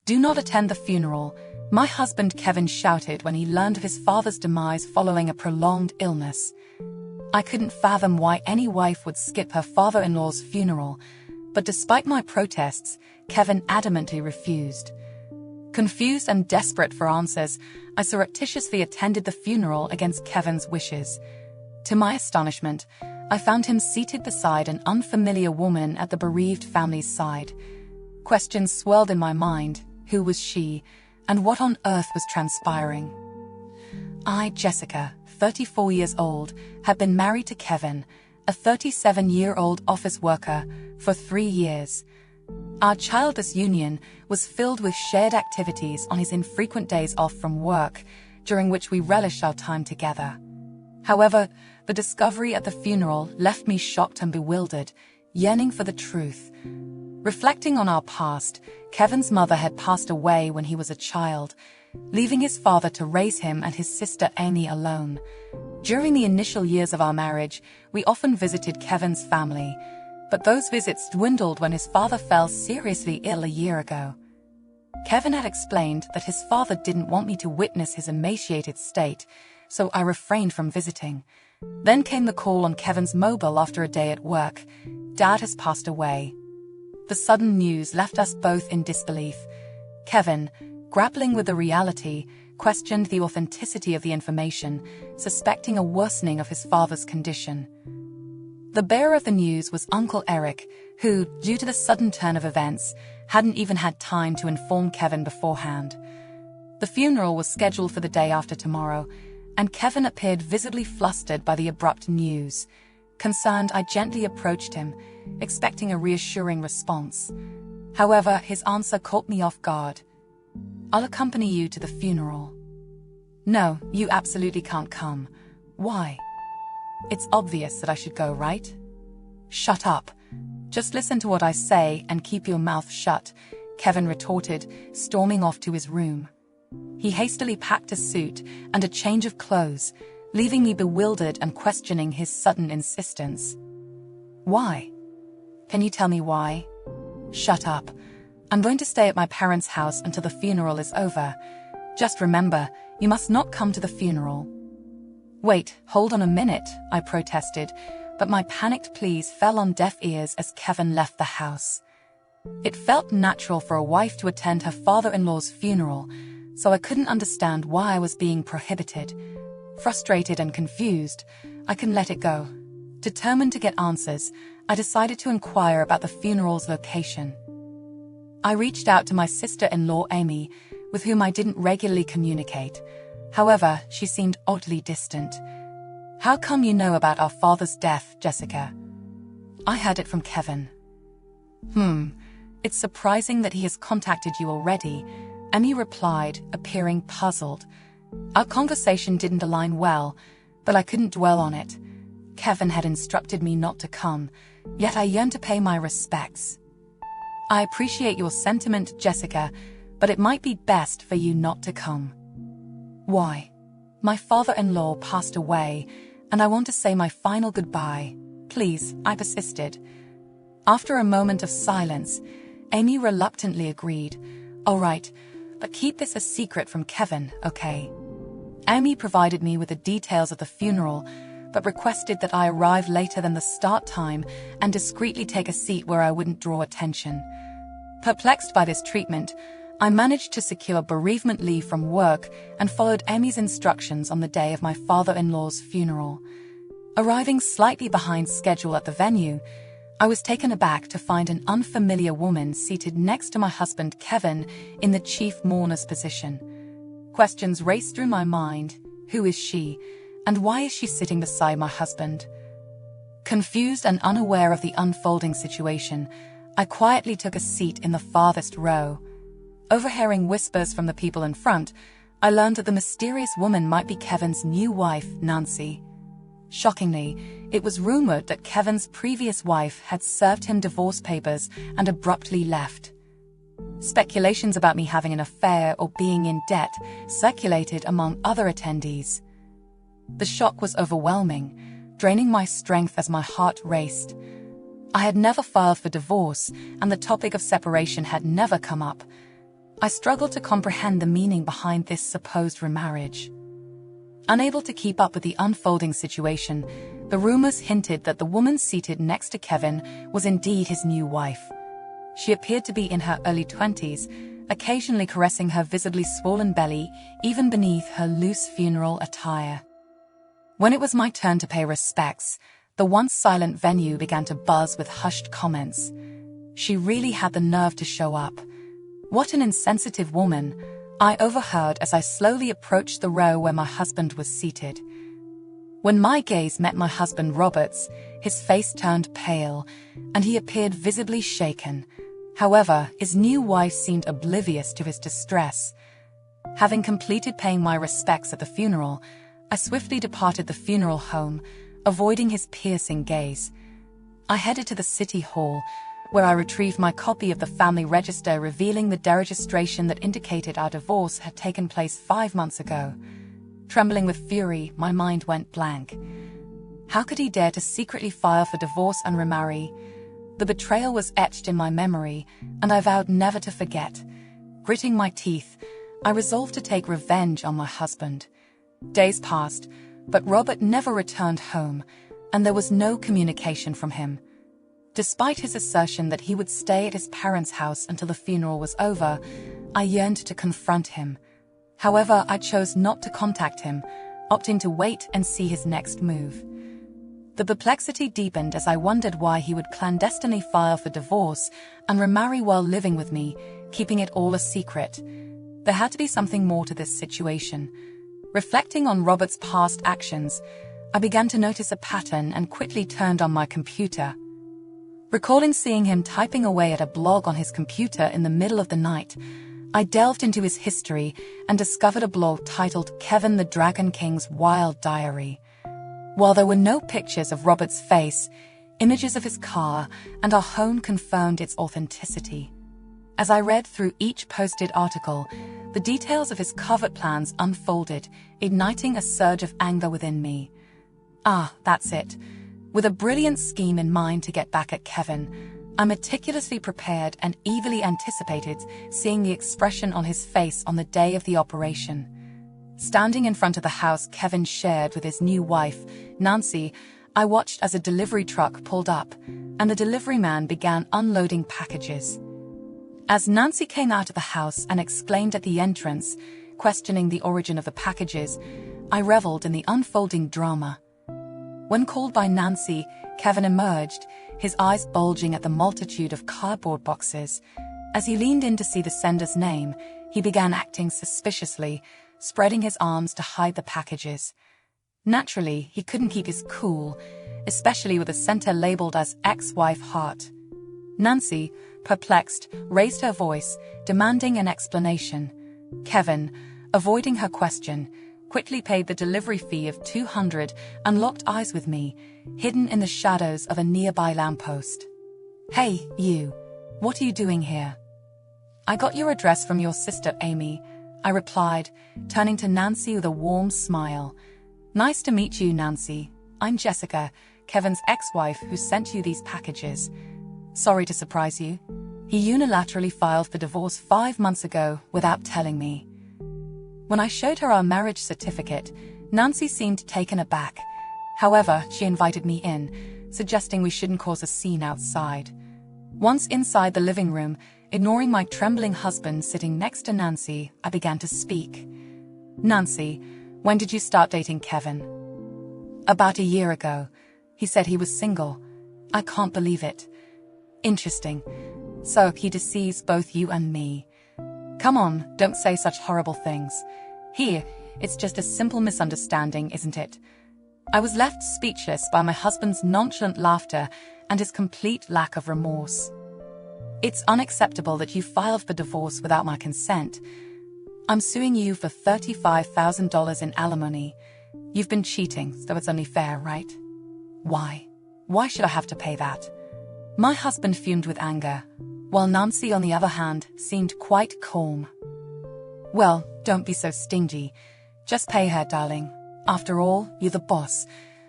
"Do not attend the funeral," my husband Kevin shouted when he learned of his father's demise following a prolonged illness. I couldn't fathom why any wife would skip her father-in-law's funeral, but despite my protests, Kevin adamantly refused. Confused and desperate for answers, I surreptitiously attended the funeral against Kevin's wishes. To my astonishment, I found him seated beside an unfamiliar woman at the bereaved family's side. Questions swirled in my mind. Who was she, and what on earth was transpiring? I, Jessica, 34 years old, had been married to Kevin, a 37-year-old office worker, for 3 years. Our childless union was filled with shared activities on his infrequent days off from work, during which we relished our time together. However, the discovery at the funeral left me shocked and bewildered, yearning for the truth. Reflecting on our past, Kevin's mother had passed away when he was a child, leaving his father to raise him and his sister Amy alone. During the initial years of our marriage, we often visited Kevin's family, but those visits dwindled when his father fell seriously ill a year ago. Kevin had explained that his father didn't want me to witness his emaciated state, so I refrained from visiting. Then came the call on Kevin's mobile after a day at work. "Dad has passed away." The sudden news left us both in disbelief. Kevin, grappling with the reality, questioned the authenticity of the information, suspecting a worsening of his father's condition. The bearer of the news was Uncle Eric, who, due to the sudden turn of events, hadn't even had time to inform Kevin beforehand. The funeral was scheduled for the day after tomorrow, and Kevin appeared visibly flustered by the abrupt news. Concerned, I gently approached him, expecting a reassuring response. However, his answer caught me off guard. "I'll accompany you to the funeral." "No, you absolutely can't come." "Why?" "It's obvious that I should go, right?" "Shut up. Just listen to what I say and keep your mouth shut," Kevin retorted, storming off to his room. He hastily packed a suit and a change of clothes, leaving me bewildered and questioning his sudden insistence. "Why? Can you tell me why?" "Shut up. I'm going to stay at my parents' house until the funeral is over. Just remember, you must not come to the funeral." "Wait, hold on a minute," I protested, but my panicked pleas fell on deaf ears as Kevin left the house. It felt natural for a wife to attend her father-in-law's funeral, so I couldn't understand why I was being prohibited. Frustrated and confused, I couldn't let it go. Determined to get answers, I decided to inquire about the funeral's location. I reached out to my sister-in-law Amy, with whom I didn't regularly communicate. However, she seemed oddly distant. "How come you know about our father's death, Jessica?" "I heard it from Kevin." It's surprising that he has contacted you already," Amy replied, appearing puzzled. Our conversation didn't align well, but I couldn't dwell on it. Kevin had instructed me not to come, yet I yearned to pay my respects. "I appreciate your sentiment, Jessica, but it might be best for you not to come." "Why?" "My father-in-law passed away, and I want to say my final goodbye. Please," I persisted. After a moment of silence, Amy reluctantly agreed. "All right, but keep this a secret from Kevin, okay?" Amy provided me with the details of the funeral, but requested that I arrive later than the start time and discreetly take a seat where I wouldn't draw attention. Perplexed by this treatment, I managed to secure bereavement leave from work and followed Amy's instructions on the day of my father-in-law's funeral. Arriving slightly behind schedule at the venue, I was taken aback to find an unfamiliar woman seated next to my husband Kevin in the chief mourner's position. Questions raced through my mind. Who is she, and why is she sitting beside my husband? Confused and unaware of the unfolding situation, I quietly took a seat in the farthest row. Overhearing whispers from the people in front, I learned that the mysterious woman might be Kevin's new wife, Nancy. Shockingly, it was rumored that Kevin's previous wife had served him divorce papers and abruptly left. Speculations about me having an affair or being in debt circulated among other attendees. The shock was overwhelming, draining my strength as my heart raced. I had never filed for divorce, and the topic of separation had never come up. I struggled to comprehend the meaning behind this supposed remarriage. Unable to keep up with the unfolding situation, the rumors hinted that the woman seated next to Kevin was indeed his new wife. She appeared to be in her early 20s, occasionally caressing her visibly swollen belly, even beneath her loose funeral attire. When it was my turn to pay respects, the once silent venue began to buzz with hushed comments. She really had the nerve to show up. What an insensitive woman, I overheard as I slowly approached the row where my husband was seated. When my gaze met my husband Robert's, his face turned pale, and he appeared visibly shaken. However, his new wife seemed oblivious to his distress. Having completed paying my respects at the funeral, I swiftly departed the funeral home, avoiding his piercing gaze. I headed to the city hall, where I retrieved my copy of the family register revealing the deregistration that indicated our divorce had taken place 5 months ago. Trembling with fury, my mind went blank. How could he dare to secretly file for divorce and remarry? The betrayal was etched in my memory, and I vowed never to forget. Gritting my teeth, I resolved to take revenge on my husband. Days passed, but Robert never returned home, and there was no communication from him. Despite his assertion that he would stay at his parents' house until the funeral was over, I yearned to confront him. However, I chose not to contact him, opting to wait and see his next move. The perplexity deepened as I wondered why he would clandestinely file for divorce and remarry while living with me, keeping it all a secret. There had to be something more to this situation. Reflecting on Robert's past actions, I began to notice a pattern and quickly turned on my computer. Recalling seeing him typing away at a blog on his computer in the middle of the night, I delved into his history and discovered a blog titled Kevin the Dragon King's Wild Diary. While there were no pictures of Robert's face, images of his car and our home confirmed its authenticity. As I read through each posted article, the details of his covert plans unfolded, igniting a surge of anger within me. Ah, that's it. With a brilliant scheme in mind to get back at Kevin, I meticulously prepared and eagerly anticipated seeing the expression on his face on the day of the operation. Standing in front of the house Kevin shared with his new wife, Nancy, I watched as a delivery truck pulled up, and the delivery man began unloading packages. As Nancy came out of the house and exclaimed at the entrance, questioning the origin of the packages, I reveled in the unfolding drama. When called by Nancy, Kevin emerged, his eyes bulging at the multitude of cardboard boxes. As he leaned in to see the sender's name, he began acting suspiciously, spreading his arms to hide the packages. Naturally, he couldn't keep his cool, especially with the sender labeled as ex-wife Hart. Nancy, perplexed, raised her voice, demanding an explanation. Kevin, avoiding her question, quickly paid the delivery fee of $200 and locked eyes with me, hidden in the shadows of a nearby lamppost. "Hey, you. What are you doing here?" "I got your address from your sister, Amy," I replied, turning to Nancy with a warm smile. "Nice to meet you, Nancy. I'm Jessica, Kevin's ex-wife who sent you these packages. Sorry to surprise you. He unilaterally filed for divorce 5 months ago without telling me." When I showed her our marriage certificate, Nancy seemed taken aback. However, she invited me in, suggesting we shouldn't cause a scene outside. Once inside the living room, ignoring my trembling husband sitting next to Nancy, I began to speak. "Nancy, when did you start dating Kevin?" "About a year ago. He said he was single. I can't believe it." "Interesting. So he deceives both you and me. Come on, don't say such horrible things. Here, it's just a simple misunderstanding, isn't it?" I was left speechless by my husband's nonchalant laughter and his complete lack of remorse. "It's unacceptable that you filed for divorce without my consent. I'm suing you for $35,000 in alimony. You've been cheating, so it's only fair, right?" "Why? Why should I have to pay that?" My husband fumed with anger, while Nancy, on the other hand, seemed quite calm. "Well, don't be so stingy. Just pay her, darling. After all, you're the boss,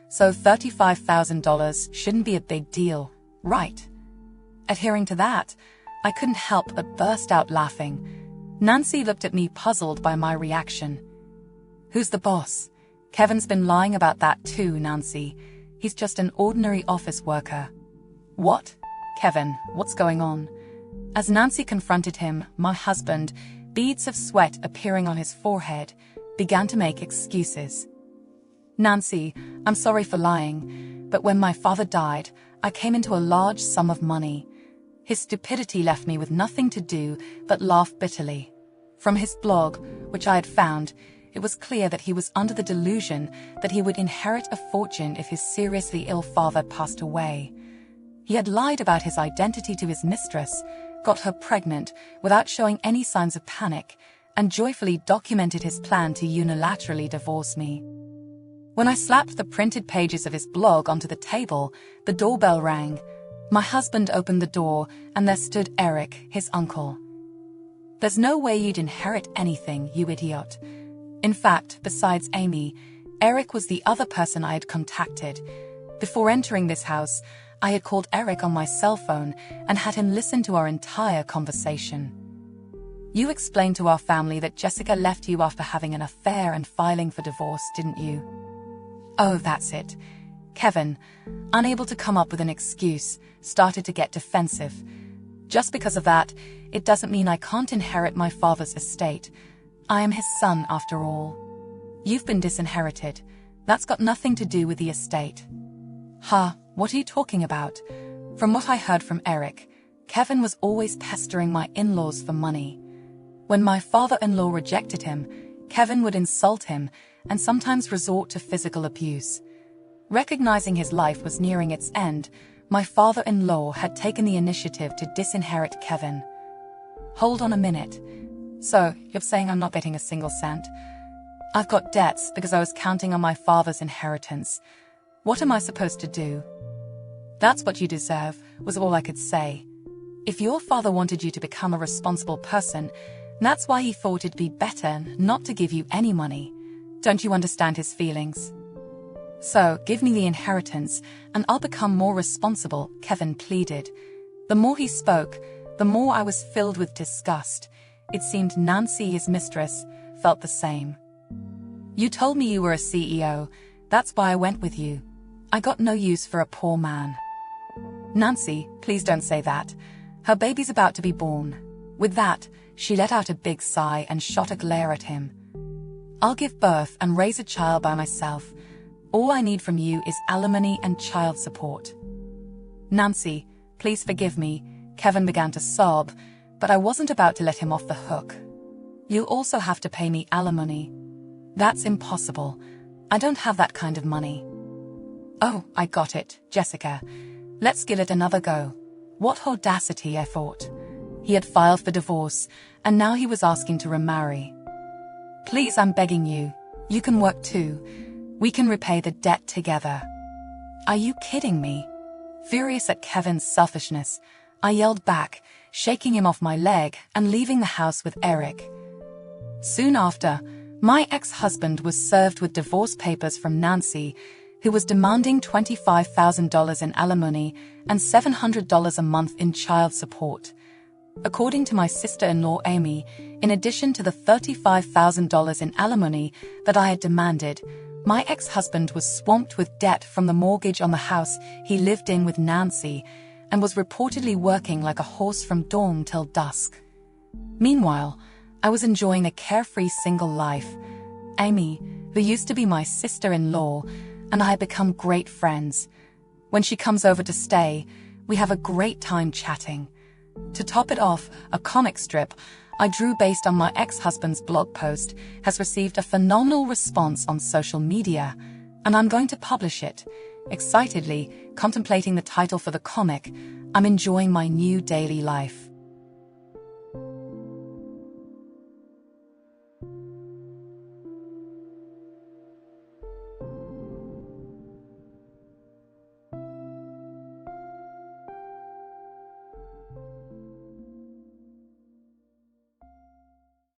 so $35,000 shouldn't be a big deal, right?" Adhering to that, I couldn't help but burst out laughing. Nancy looked at me, puzzled by my reaction. Who's the boss? Kevin's been lying about that too, Nancy. He's just an ordinary office worker. What? Kevin, what's going on? As Nancy confronted him, my husband, beads of sweat appearing on his forehead, began to make excuses. Nancy, I'm sorry for lying, but when my father died, I came into a large sum of money. His stupidity left me with nothing to do but laugh bitterly. From his blog, which I had found, it was clear that he was under the delusion that he would inherit a fortune if his seriously ill father passed away. He had lied about his identity to his mistress, got her pregnant without showing any signs of panic, and joyfully documented his plan to unilaterally divorce me. When I slapped the printed pages of his blog onto the table, the doorbell rang. My husband opened the door, and there stood Eric, his uncle. There's no way you'd inherit anything, you idiot. In fact, besides Amy, Eric was the other person I had contacted. Before entering this house, I had called Eric on my cell phone and had him listen to our entire conversation. You explained to our family that Jessica left you after having an affair and filing for divorce, didn't you? Oh, that's it. Kevin, unable to come up with an excuse, started to get defensive. Just because of that, it doesn't mean I can't inherit my father's estate. I am his son, after all. You've been disinherited. That's got nothing to do with the estate. Huh, what are you talking about? From what I heard from Eric, Kevin was always pestering my in-laws for money. When my father-in-law rejected him, Kevin would insult him and sometimes resort to physical abuse. Recognizing his life was nearing its end, my father-in-law had taken the initiative to disinherit Kevin. Hold on a minute. So, you're saying I'm not getting a single cent? I've got debts because I was counting on my father's inheritance. What am I supposed to do? That's what you deserve, was all I could say. If your father wanted you to become a responsible person, that's why he thought it'd be better not to give you any money. Don't you understand his feelings? So, give me the inheritance, and I'll become more responsible, Kevin pleaded. The more he spoke, the more I was filled with disgust. It seemed Nancy, his mistress, felt the same. You told me you were a CEO. That's why I went with you. I got no use for a poor man. Nancy, please don't say that. Her baby's about to be born. With that, she let out a big sigh and shot a glare at him. I'll give birth and raise a child by myself. All I need from you is alimony and child support. Nancy, please forgive me. Kevin began to sob, but I wasn't about to let him off the hook. You'll also have to pay me alimony. That's impossible. I don't have that kind of money. Oh, I got it, Jessica. Let's give it another go. What audacity, I thought. He had filed for divorce, and now he was asking to remarry. Please, I'm begging you. You can work too. We can repay the debt together. Are you kidding me? Furious at Kevin's selfishness, I yelled back, shaking him off my leg and leaving the house with Eric. Soon after, my ex-husband was served with divorce papers from Nancy, who was demanding $25,000 in alimony and $700 a month in child support. According to my sister-in-law Amy, in addition to the $35,000 in alimony that I had demanded, my ex-husband was swamped with debt from the mortgage on the house he lived in with Nancy, and was reportedly working like a horse from dawn till dusk. Meanwhile, I was enjoying a carefree single life. Amy, who used to be my sister-in-law, and I had become great friends. When she comes over to stay, we have a great time chatting. To top it off, a comic strip I drew based on my ex-husband's blog post has received a phenomenal response on social media, and I'm going to publish it. Excitedly, contemplating the title for the comic, I'm enjoying my new daily life.